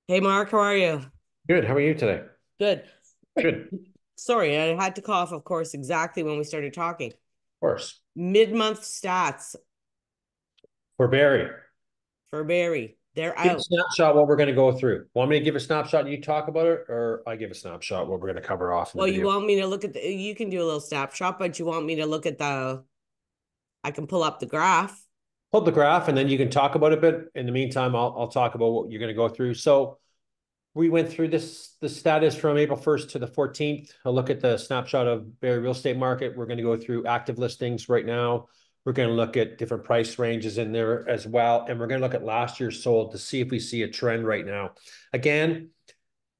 Hey Mark, how are you? Good. How are you today? Good. Good. Of Sorry, I had to cough, of course, exactly when we started talking. course. Mid-month stats For Barrie. for Barrie. They're Give a out. snapshot what we're going to go through. Want me to give a snapshot and you talk about it, or I give a snapshot what we're going to cover off in the Well, you video? want me to look at you can do a little snapshot, but you want me to look at I can pull up the graph. Hold the graph and then you can talk about it a bit. In the meantime, I'll talk about what you're going to go through. So we went through this. The status from April 1st to the 14th. A look at the snapshot of Barrie real estate market. We're going to go through active listings right now. We're going to look at different price ranges in there as well. And we're going to look at last year's sold to see if we see a trend right now. Again,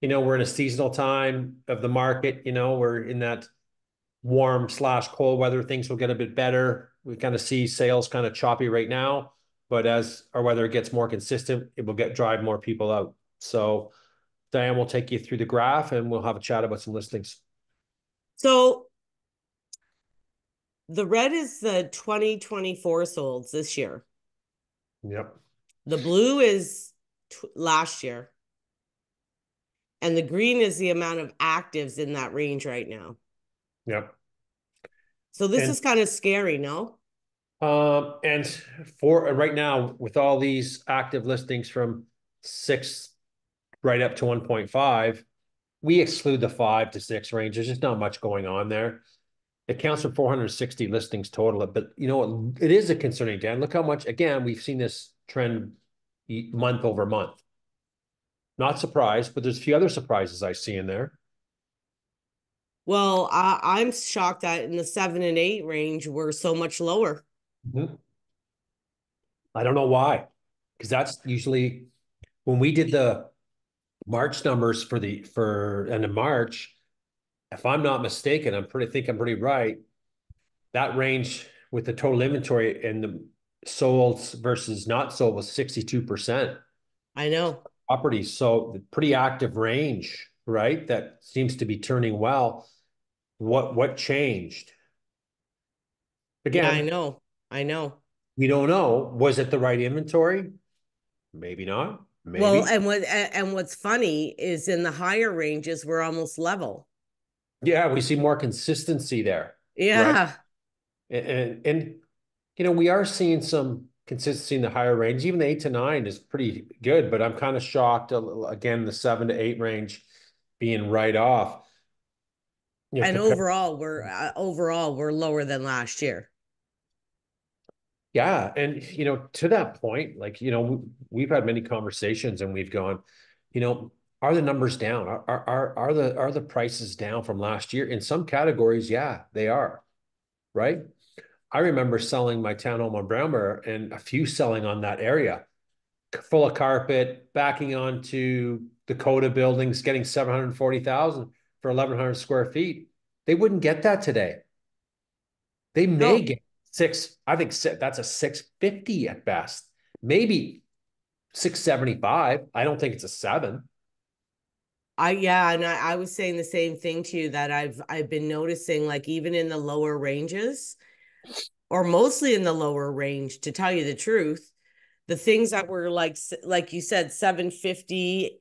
we're in a seasonal time of the market. We're in that warm slash cold weather. Things will get a bit better. We kind of see sales kind of choppy right now, but as our weather gets more consistent, it will drive more people out. So Diane will take you through the graph and we'll have a chat about some listings. So the red is the 2024 solds this year. Yep. The blue is last year. And the green is the amount of actives in that range right now. Yep. So this And is kind of scary, no? and for right now, with all these active listings from 6 right up to 1.5, we exclude the 5 to 6 range. There's just not much going on there. It counts for 460 listings total, but you know what? It is a concerning, Dan. Look how much, again, we've seen this trend month over month. Not surprised, but there's a few other surprises I see in there. Well, I'm shocked that in the 7 and 8 range, we're so much lower. Mhm. I don't know why, because that's usually when we did the March numbers for end of March. If I'm not mistaken, I'm pretty right. That range with the total inventory and the sold versus not sold was 62% I know. properties. So the pretty active range, right? That seems to be turning well. What changed? Yeah, I Again, know. I know. we don't know. Was it the right inventory? Maybe not. Well, Maybe. and what's funny is in the higher ranges, we're almost level. Yeah, we see more consistency there, right? Yeah. And we are seeing some consistency in the higher range. Even the 8 to 9 is pretty good, but I'm kind of shocked again, the 7 to 8 range being right off. And Compared. overall we're lower than last year. Yeah, and to that point, like we've had many conversations, and we've gone, you know, are the numbers down? Are the prices down from last year? In some categories, yeah, they are, right? I remember selling my townhome on Brownbear and a few selling on that area, full of carpet, backing onto Dakota buildings, getting 740,000 for 1,100 square feet. They wouldn't get that today. They may No, get six. I think that's a 650 at best, maybe 675. I don't think it's a seven. yeah, and I was saying the same thing to you that I've been noticing like even in the lower ranges or mostly in the lower range, to tell you the truth, the things that were like you said, 750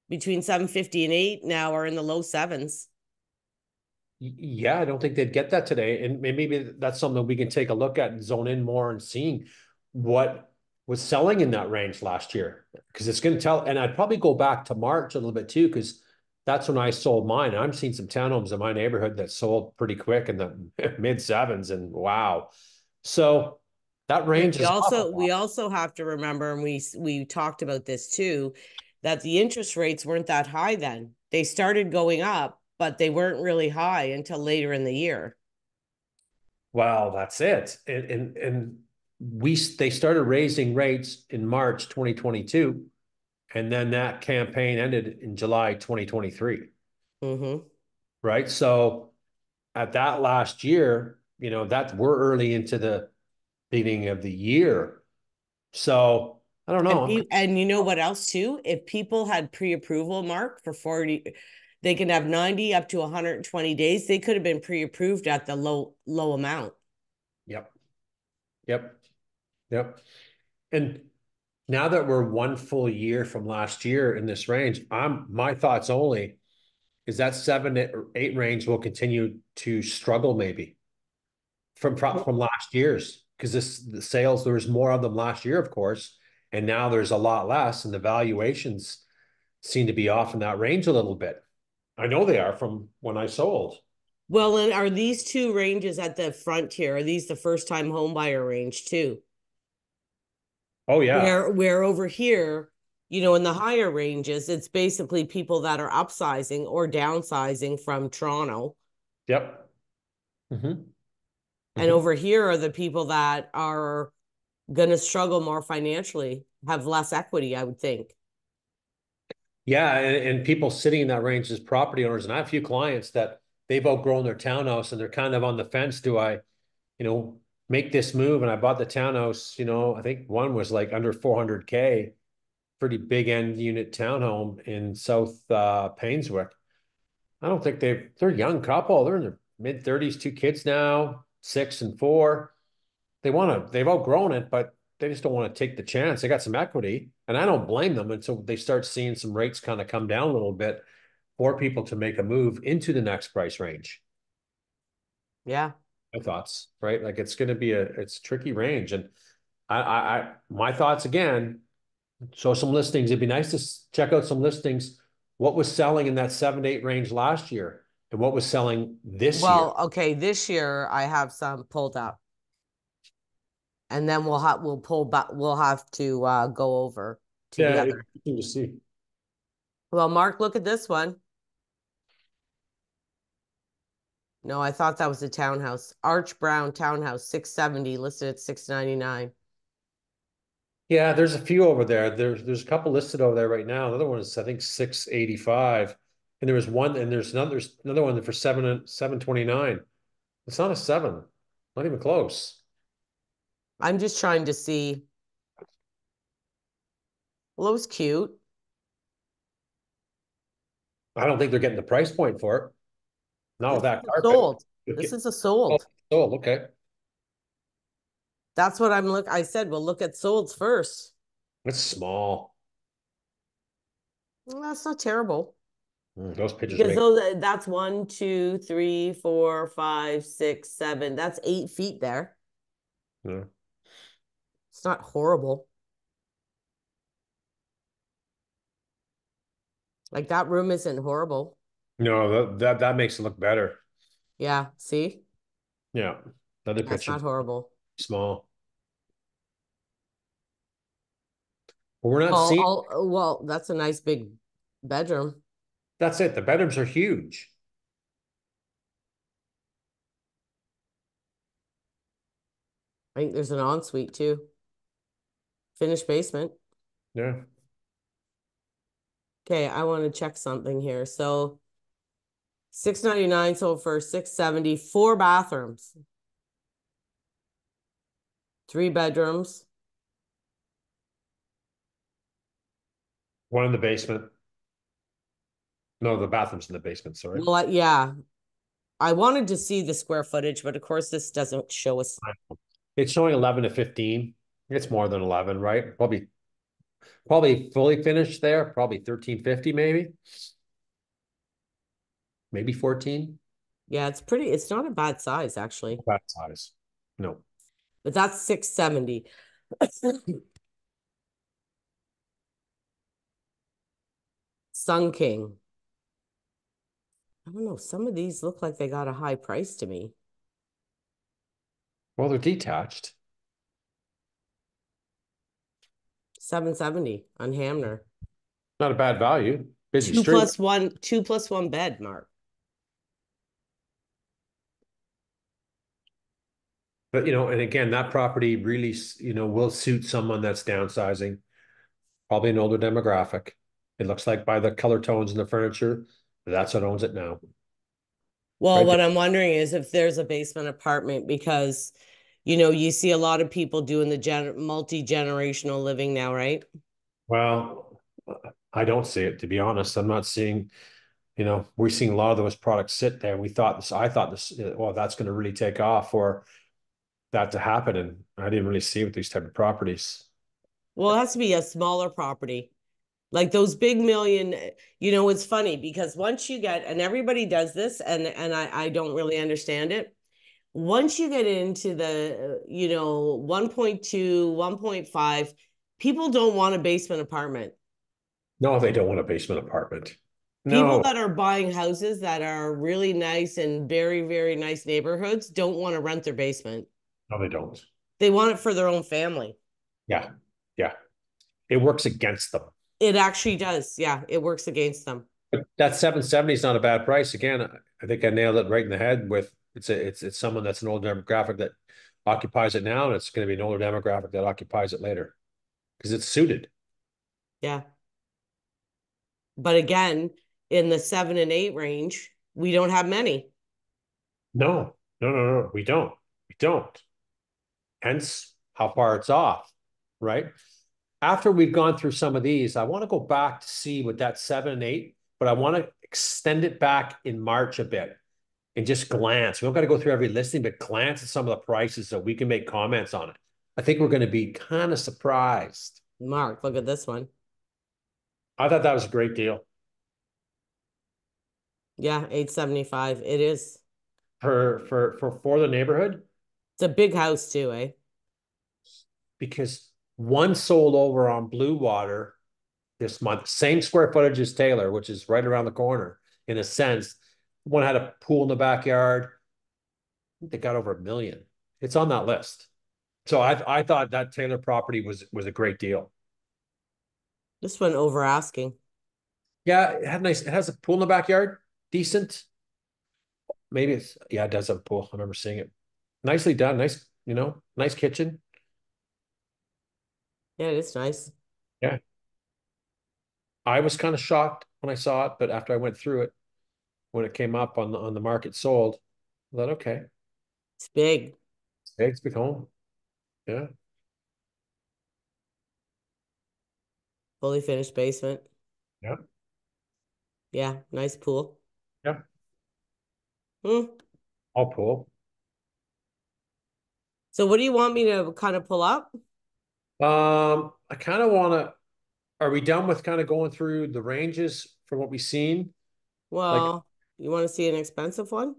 between 750 and 8 now are in the low sevens. Yeah, I don't think they'd get that today. And maybe that's something we can take a look at and zone in more and seeing what was selling in that range last year. Because it's going to tell. And I'd probably go back to March a little bit too, because that's when I sold mine. And I'm seeing some townhomes in my neighborhood that sold pretty quick in the mid sevens. And wow. So that And range we is off a also we lot. also have to remember, and we talked about this too, that the interest rates weren't that high then. They started going up, but they weren't really high until later in the year. Well, that's it. And they started raising rates in March 2022. And then that campaign ended in July 2023. Mm-hmm. Right. So at that last year, that we're early into the beginning of the year. So I don't know. And you know what else too? If people had pre-approval, Mark, for 40, they can have 90 up to 120 days. They could have been pre-approved at the low amount. Yep. Yep. Yep. And now that we're one full year from last year in this range, my thoughts only is that 7 or 8 range will continue to struggle maybe from last year's, because the sales, there was more of them last year, of course, and now there's a lot less, and the valuations seem to be off in that range a little bit. I know they are from when I sold. Well, and are these two ranges at the front here? Are these the first time home buyer range too? Oh yeah. Where over here, in the higher ranges, it's basically people that are upsizing or downsizing from Toronto. Yep. Mm-hmm. And Mm-hmm. over here are the people that are going to struggle more financially, have less equity, I would think. Yeah, and people sitting in that range as property owners, and I have a few clients that they've outgrown their townhouse and they're kind of on the fence. Do I, you know, make this move? And I bought the townhouse, I think one was like under 400K, pretty big end unit townhome in South Painswick. I don't think they're a young couple. They're in their mid 30s, 2 kids now, 6 and 4. They've outgrown it, but they just don't want to take the chance. They got some equity, and I don't blame them until they start seeing some rates kind of come down a little bit for people to make a move into the next price range. Yeah. My thoughts, right? Like it's a tricky range. And my thoughts again. So some listings, it'd be nice to check out some listings. What was selling in that 7 to 8 range last year and what was selling this year? Well, okay, this year I have some pulled up, and then we'll pull back. We'll have to go over to the Yeah, other. interesting to see. Well, Mark, look at this one. No, I thought that was a townhouse. Arch Brown townhouse, 670, listed at 699. Yeah, there's a few over there. There's a couple listed over there right now. Another one is I think 685. And there's another one for 729. It's not a 7. Not even close. I'm just trying to see. Well, it was cute. I don't think they're getting the price point for it. Not This with that is a carpet. sold. This Okay. is a Oh, sold. oh, okay. That's what I said, well, look at solds first. It's small. Well, that's not terrible. Those pictures Because make that's 1, 2, 3, 4, 5, 6, 7. That's 8 feet there. yeah. It's not horrible. Like that room isn't horrible. No, that makes it look better. Yeah, see? Yeah. The other That's picture not horrible. small. But we're not Well, seeing well, that's a nice big bedroom. that's it. The bedrooms are huge. I think there's an ensuite too. Finished basement. Yeah. Okay, I want to check something here. So 699 sold for 670, 4 bathrooms, 3 bedrooms. One in the basement. No, the bathroom's in the basement, sorry. Well, yeah, I wanted to see the square footage, but of course this doesn't show us. It's showing 11 to 15. It's more than 11, right? Probably fully finished there, probably 1350 maybe. Maybe 14. Yeah, it's not a bad size actually, That size. No. but that's 670. Sun King. I don't know. Some of these look like they got a high price to me. Well, they're detached. 770 on Hamner. Not a bad value. Busy Two street. plus one, 2 plus 1 bed, Mark. But and again, that property really, will suit someone that's downsizing, probably an older demographic. It looks like by the color tones in the furniture, that's what owns it now. Well, Right what there. I'm wondering is if there's a basement apartment because, you see a lot of people doing the multi-generational living now, right? Well, I don't see it, to be honest. I'm not seeing, we're seeing a lot of those products sit there. I thought this, well, that's going to really take off for that to happen. And I didn't really see it with these type of properties. Well, it has to be a smaller property. Like those big million, it's funny because once you get, and everybody does this, and I don't really understand it. Once you get into the, 1.2, 1.5, people don't want a basement apartment. No, they don't want a basement apartment. People No, that are buying houses that are really nice and very, very nice neighborhoods don't want to rent their basement. no, they don't. They want it for their own family. Yeah, yeah. It works against them. It actually does. Yeah, it works against them. But that 770 is not a bad price. Again, I think I nailed it right in the head with it's someone that's an older demographic that occupies it now, and it's going to be an older demographic that occupies it later because it's suited. Yeah. But again, in the 7 and 8 range, we don't have many. No, no, no, no, we don't. We don't. Hence how far it's off, right? After we've gone through some of these, I want to go back to see what that 7 and 8, but I want to extend it back in March a bit and just glance. We don't got to go through every listing, but glance at some of the prices so we can make comments on it. I think we're going to be kind of surprised. Mark, look at this one. I thought that was a great deal Yeah, 875. It is. for the neighborhood It's a big house too, eh? because one sold over on Blue Water this month, same square footage as Taylor, which is right around the corner in a sense. One had a pool in the backyard. They got over 1 million. It's on that list. So I thought that Taylor property was a great deal. This one over asking. Yeah, it has a pool in the backyard. Decent. Maybe it does have a pool. I remember seeing it. Nicely done. Nice, nice kitchen. Yeah, it is nice. Yeah. I was kind of shocked when I saw it, but after I went through it, when it came up on the market sold, I thought, okay, It's big, it's big home. Yeah. fully finished basement. Yeah. Yeah, nice pool. Yeah. Hmm. All pool. So what do you want me to kind of pull up? I kind of want to, are we done with kind of going through the ranges from what we've seen? Like, Well, you want to see an expensive one?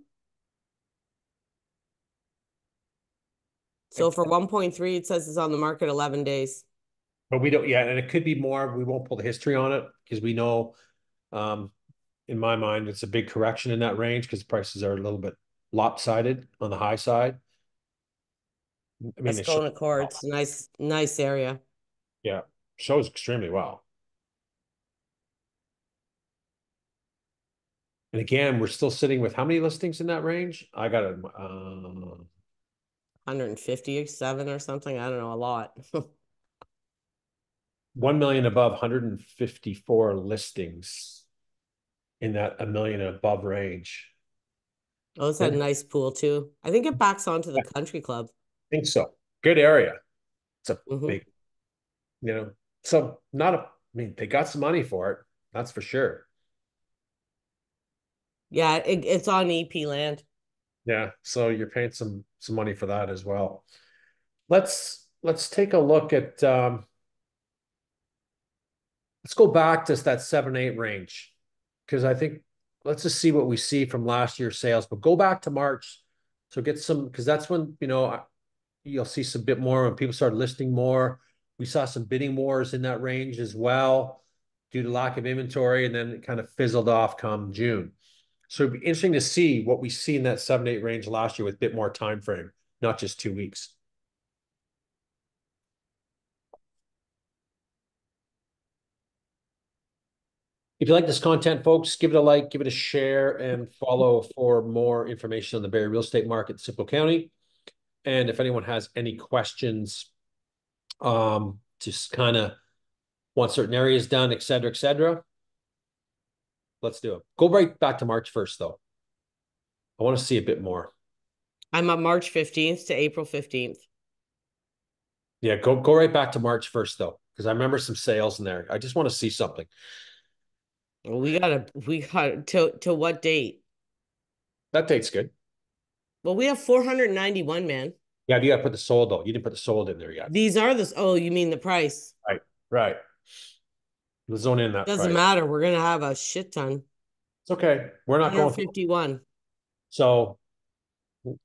So for 1.3, it says it's on the market 11 days. but we don't, yeah, and it could be more. We won't pull the history on it because we know, um, in my mind, it's a big correction in that range because prices are a little bit lopsided on the high side. I mean, Let's it go shows, in a core. It's a nice, nice area. yeah, shows extremely well. And again, we're still sitting with how many listings in that range? I got a 157 or something. I don't know, a lot. 1 million above 154 listings in that a million above range. Oh, it's had a And nice pool too. I think it backs onto the country club. think so. Good area. It's a Hmm. big, so not a, I mean, they got some money for it. That's for sure. Yeah, it's on EP land. Yeah. So you're paying some money for that as well. Let's take a look at let's go back to that 7-8 range. Because I think let's just see what we see from last year's sales, but go back to March. So get some because that's when you'll see some bit more when people start listing more. We saw some bidding wars in that range as well due to lack of inventory, and then it kind of fizzled off come June. So it'd be interesting to see what we see in that 7-8 range last year with a bit more time frame, not just 2 weeks. If you like this content, folks, give it a like, give it a share, and follow for more information on the Barrie real estate market in Simcoe County. And if anyone has any questions, just kind of want certain areas done, et cetera, let's do it. Go right back to March 1st, though. I want to see a bit more. I'm on March 15th to April 15th. Yeah, go right back to March 1st, though, because I remember some sales in there. I just want to see something. We got to what date? That date's good. Well, we have 491, man. Yeah, you got to put the sold though. You didn't put the sold in there yet. These are the, oh, you mean the price? Right. Right. Let's zone in that Doesn't price. matter. We're gonna have a shit ton. It's okay. We're not going through. 151. So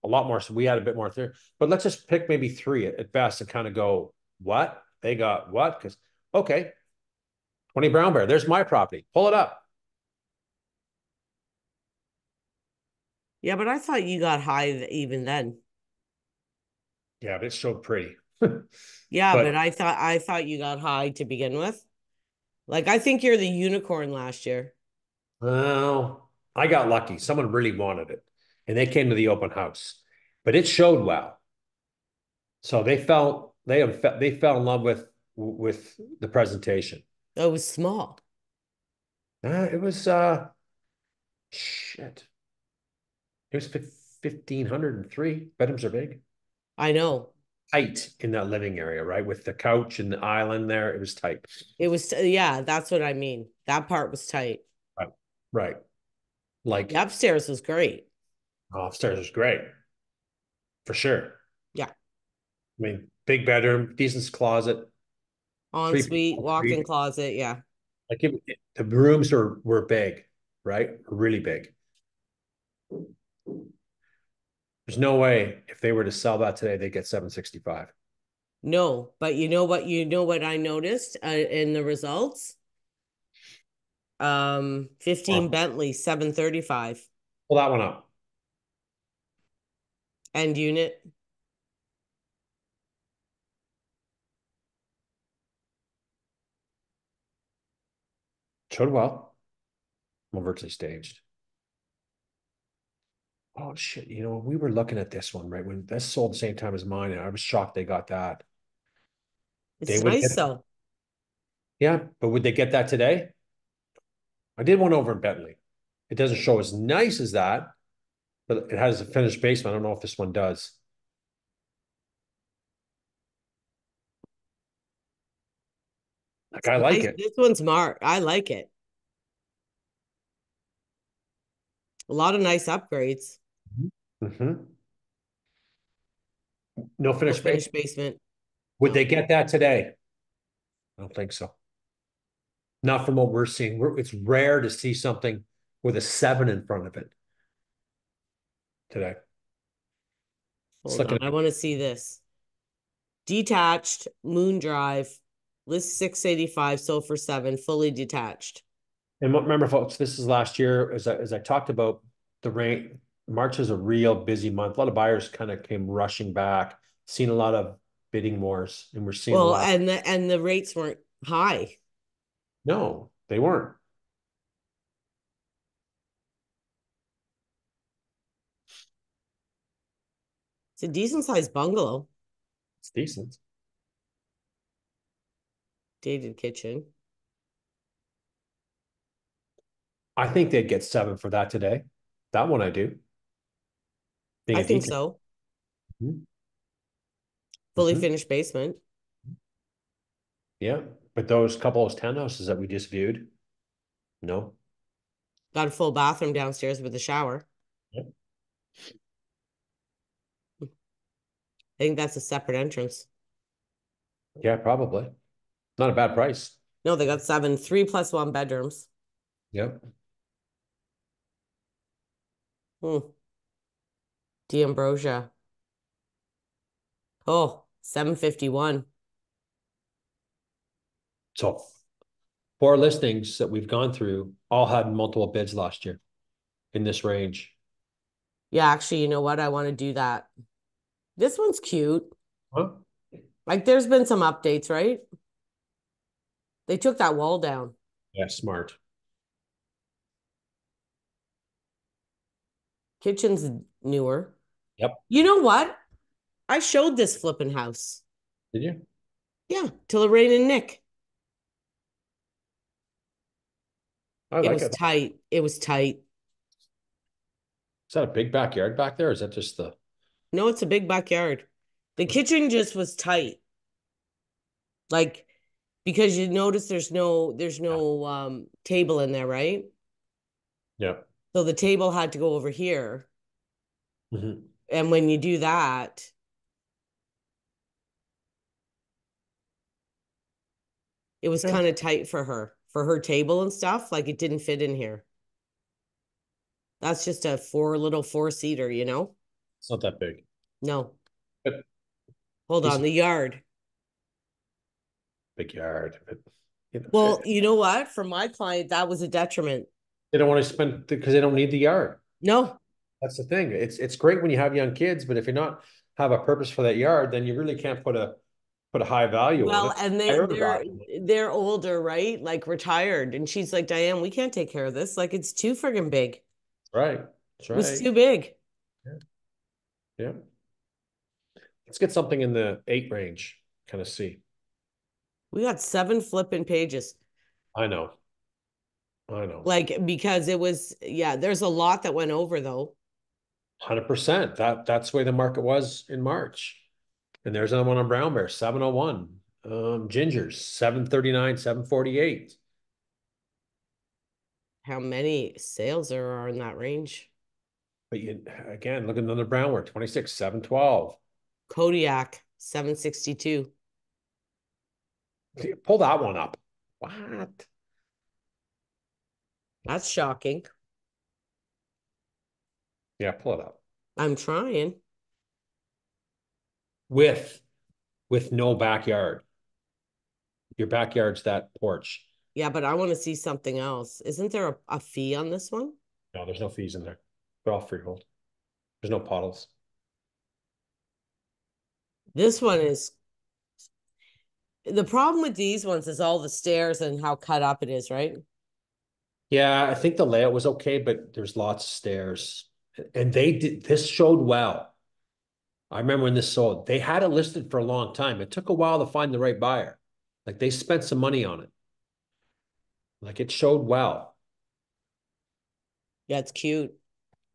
a lot more. So we had a bit more there, but let's just pick maybe three at best and kind of go, what? They got what? Because, okay, 20 brown bear. There's my property. Pull it up. Yeah, but I thought you got high even then. Yeah, but it's so pretty. Yeah, but But I thought you got high to begin with. Like I think you're the unicorn last year. well, I got lucky. Someone really wanted it, and they came to the open house, but it showed well. So they fell in love with the presentation. It was small. It was shit. It was 1,503. Bedrooms are big. I know. Tight in that living area, right? With the couch and the island there. It was tight. It was yeah, that's what I mean. That part was tight. Right. Right. The Like upstairs was great. upstairs was great for sure. Yeah. I mean, big bedroom, decent closet, three Ensuite, people, walk-in three. closet. Yeah. Like the rooms were big, right? Really big. There's no way if they were to sell that today, they get 765. No, but you know what I noticed in the results? 15 Oh, Bentley, 735. pull that one up. End unit. Showed well. I'm virtually staged. Oh shit! We were looking at this one right when this sold the same time as mine, and I was shocked they got that. They It's would nice get, though. yeah, but would they get that today? I did one over in Bentley. It doesn't show as nice as that, but it has a finished basement. I don't know if this one does. Like It's I like nice. it. This one's marked. I like it. A lot of nice upgrades. Mm-hmm. No No finished finished basement. basement. Would they No. get that today? I don't think so. Not from what we're seeing. It's rare to see something with a seven in front of it today. It's Hold on. looking I at, want to see this. Detached, Moon Drive, list 685, sold for 7, fully detached. and remember, folks, this is last year. As I talked about the rain, March is a real busy month. A lot of buyers kind of came rushing back, seen a lot of bidding wars, and we're seeing a Well, lot of and the rates weren't high. no, they weren't. It's a decent sized bungalow, It's decent. dated kitchen. I think they'd get seven for that today. That one I do. Being I a think detail. so. Mhm. Fully Mhm. finished basement. Yeah. But those couple of townhouses that we just viewed, no. Got a full bathroom downstairs with a shower. Yeah, I think that's a separate entrance. yeah, probably. Not a bad price. No, they got 7, 3 plus 1 bedrooms. Yep. Hmm. D'Ambrosia. Oh, 751. So four listings that we've gone through all had multiple bids last year in this range. Yeah, actually, you know what? I want to do that. This one's cute. Huh? Like there's been some updates, right? They took that wall down. Yeah, smart. Kitchen's newer. Yep. You know what? I showed this flipping house. Did you? Yeah, to Lorraine and Nick. I It like was it. tight. It was tight. Is that a big backyard back there? Or is that just the No, it's a big backyard. The kitchen just was tight. Like because you notice there's no table in there, right? yeah. So the table had to go over here. Mhm. And when you do that, It was Yeah. kind of tight for her table and stuff. Like it didn't fit in here. That's just a little four-seater, you know? It's not that big, No. but Hold on, decent the yard. big yard. But Well, you know what? For my client, that was a detriment. they don't want to spend because they don't need the yard. No. That's the thing. It's great when you have young kids, but if you're not have a purpose for that yard, then you really can't put a high value on Well, it. and Higher they're value. they're older, right? Like retired. And she's like, Diane, we can't take care of this. Like it's too friggin' big. It Right. That's was right. too big. Yeah. Yeah. Let's get something in the 8 range. Kind of see. We got 7 flipping pages. I know. I know. Like because it was, yeah, there's a lot that went over though. 100%. That's the way the market was in March. And there's another one on brown bear, 701. Gingers, 739, 748. How many sales there are in that range? But you again, look at another brown bear, 26, 712. Kodiak, 762. Pull that one up. What? That's shocking. Yeah, pull it up. I'm trying. With no backyard. Your backyard's that porch. Yeah, but I want to see something else. Isn't there a fee on this one? No, there's no fees in there. They're all freehold. There's no puddles. This one is the problem with these ones is all the stairs and how cut up it is, right? Yeah, I think the layout was okay, but there's lots of stairs. And they did this showed well. I remember when this sold, they had it listed for a long time. It took a while to find the right buyer. Like they spent some money on it. Like it showed well. Yeah, it's cute.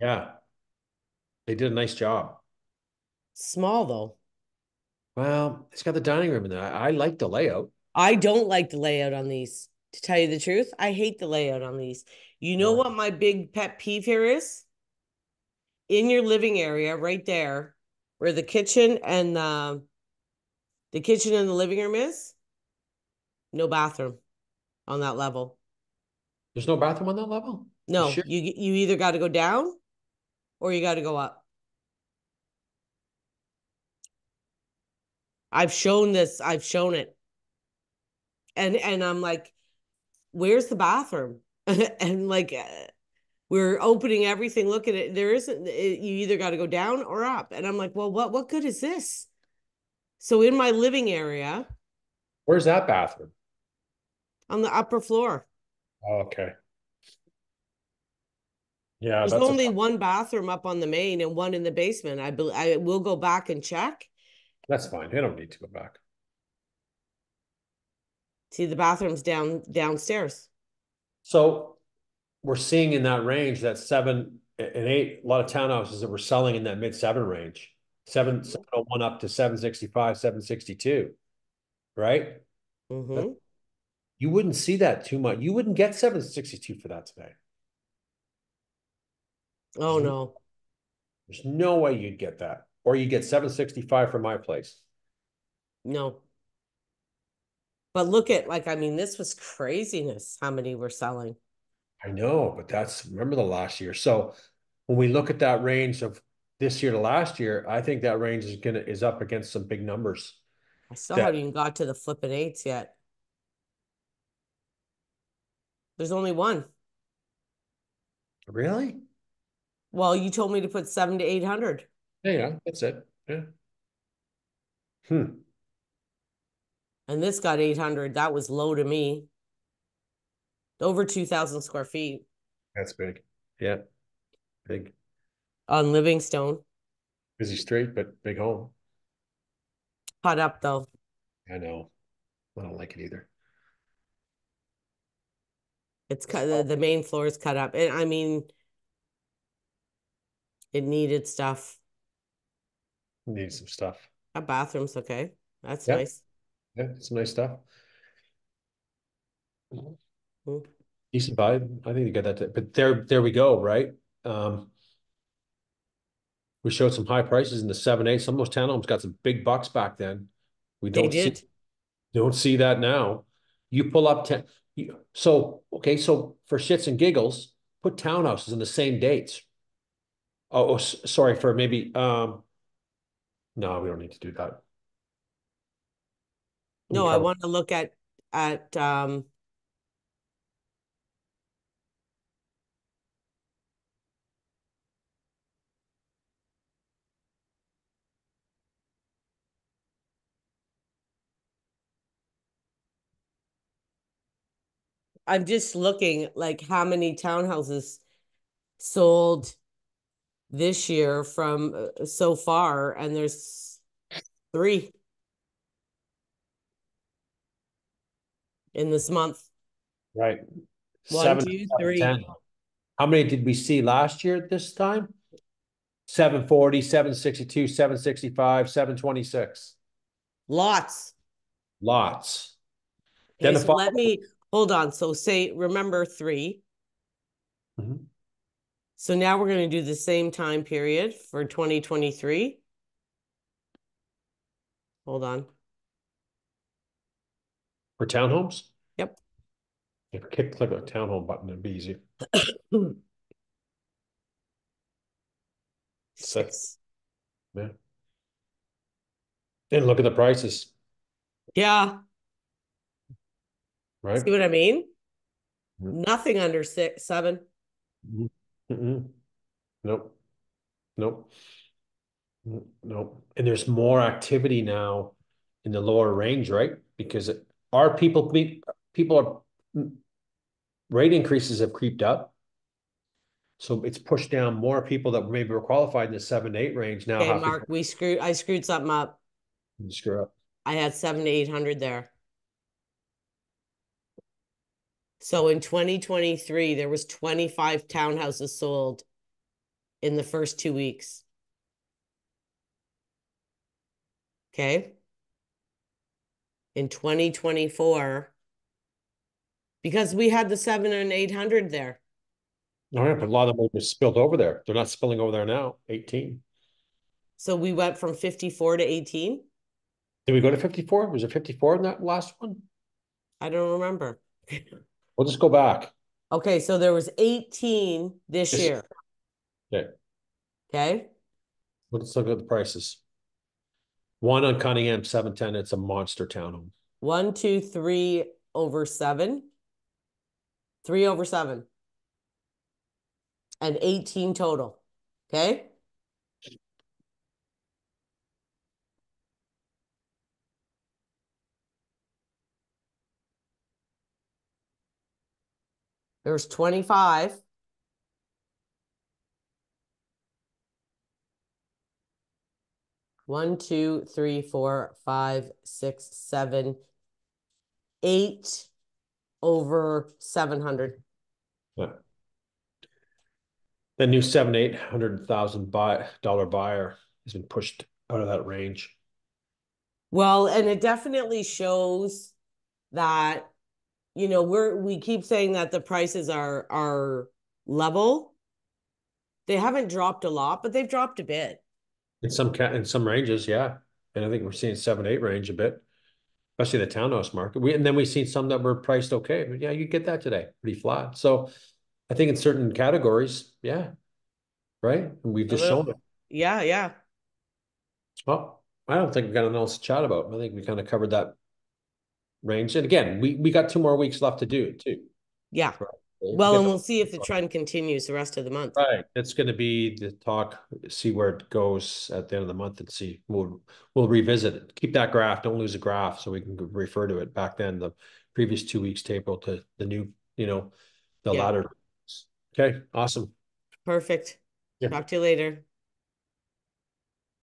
Yeah, they did a nice job. Small though. Well, it's got the dining room in there. I like the layout. I don't like the layout on these. To tell you the truth, I hate the layout on these. You know Well, what my big pet peeve here is? In your living area, right there, where the kitchen and the living room is, no bathroom on that level. there's no bathroom on that level? You No, sure? you either got to go down or you got to go up. I've shown this. I've shown it, and I'm like, where's the bathroom? And like, we're opening everything. Look at it. There isn't. You either got to go down or up. And I'm like, well, what good is this? So in my living area Where's that bathroom? on the upper floor, Oh, okay. Yeah, there's that's a only one bathroom up on the main and one in the basement. I will go back and check. that's fine. They don't need to go back. See the bathrooms downstairs. So we're seeing in that range that 7 and 8, a lot of townhouses that were selling in that mid 7 range, 701 up to 765, 762, right? That Mm-hmm. you wouldn't see that too much. You wouldn't get 762 for that today. Oh There's no, no, there's no way you'd get that. Or you get 765 for my place. no. But look at like I mean, this was craziness. How many were selling? I know, but that's remember the last year. So when we look at that range of this year to last year, I think that range is up against some big numbers. I still That haven't even got to the flipping eights yet. There's only one. really? Well, you told me to put 7 to 800, Yeah, yeah, that's it. Yeah. Hmm. and this got 800. That was low to me. Over 2,000 square feet That's big. Yeah, big. on Livingstone. Busy street, but big home. Cut up though. I know. I don't like it either. It's cut. The main floor is cut up, and I mean, it needed stuff. Need some stuff. A bathroom's okay. That's Yeah, nice. yeah, some nice stuff. Mm. Decent vibe. I think you got that. But there we go, right? Um, we showed some high prices in the 7.8. Some of those townhomes got some big bucks back then. We They did. don't see that now. You pull up 10. So, okay, so for shits and giggles, put townhouses in the same dates. Sorry for maybe, no, we don't need to do that. We No, I cover. want to look at I'm just looking like how many townhouses sold this year from so far, and there's three in this month. Right. One, Seven, two, seven, three. 10. How many did we see last year at this time? 740, 762, 765, 726. Lots. Lots. Okay, so Identify. let me hold on. So say, remember three. Mhm. So now we're going to do the same time period for 2023. Hold on. For townhomes. Yep. If you click the townhome button, it'd be easier. So, 6. yeah. And look at the prices, Yeah. right? See what I mean? Mhm. Nothing under 6, 7. Mhm. Mhm. Nope. Nope. Nope. And there's more activity now in the lower range, right? Because our people are rate increases have creeped up. So it's pushed down more people that maybe were qualified in the 7 to 8 range now Okay, have to Mark, I screwed something up. screw up. I had 7 to 800 there. So in 2023, there was 25 townhouses sold in the first 2 weeks. Okay. In 2024, because we had the 7 and 800 there. All right, but a lot of them are just spilled over there. They're not spilling over there now. 18. So we went from 54 to 18. Did we go to 54? Was it 54 in that last one? I don't remember. We'll just go back. Okay, so there was 18 this This, year. okay. Okay. Let's look at the prices. One on Cunningham, 710. It's a monster townhome. 1, 2, 3 over 7. 3 over 7. And 18 total. Okay. There's 25. 1, 2, 3, 4, 5, 6, 7, 8 over 700. Yeah. The new 700,000 to 800,000 dollar buyer has been pushed out of that range. Well, and it definitely shows that, we keep saying that the prices are level. They haven't dropped a lot, but they've dropped a bit. In some ranges, yeah. And I think we're seeing 7, 8 range a bit, especially the townhouse market. And then we've seen some that were priced okay. But yeah, you get that today, pretty flat. So I think in certain categories, yeah, right. And we've So just shown it. yeah, yeah. Well, I don't think we've got anything else to chat about. I think we kind of covered that range. And again, we got 2 more weeks left to do it too. Yeah. Right. To Well, get and the we'll see if the trend continues the rest of the month. right. It's going to be the talk, see where it goes at the end of the month and see. We'll revisit it. Keep that graph. Don't lose a graph so we can refer to it. Back then, the previous 2 weeks table to the new, the Yeah. latter. Okay, awesome. Perfect. Yeah. Talk to you later.